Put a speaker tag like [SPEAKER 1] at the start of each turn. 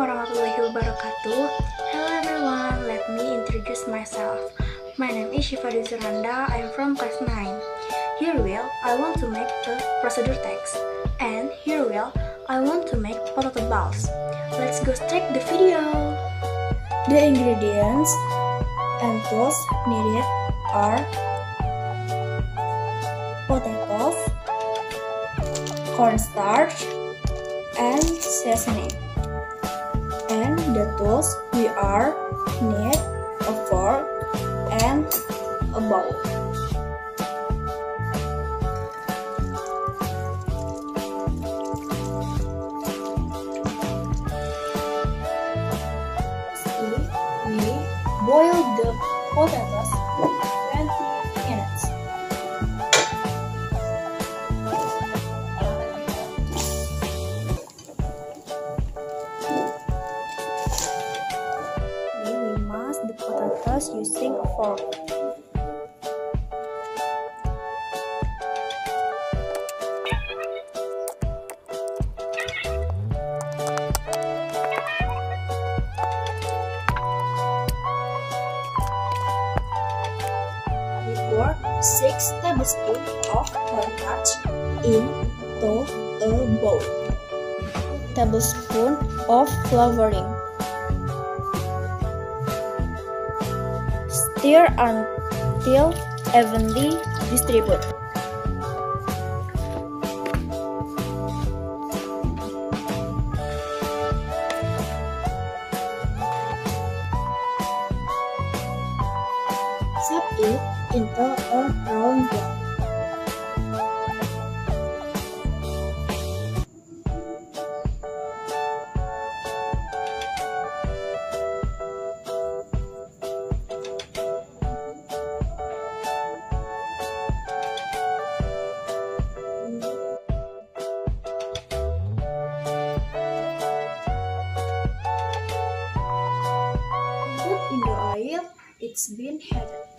[SPEAKER 1] warahmatullahi wabarakatuh. Hello everyone, let me introduce myself. My name is Syfa di Zurnanda. I am from class 9. Here I want to make a procedure text. And here I want to make potato balls. Let's go straight the video. The ingredients and tools needed are potatoes, cornstarch, and seasoning. And the tools we are need a fork and a bowl. We boil the potatoes for 20 minutes. We mash the potatoes using a fork. We pour 6 tablespoons of cornstarch into a bowl. Tablespoon of flavoring. Stir until evenly distributed. Set it into a round ball. Put in the oil, it's been heated.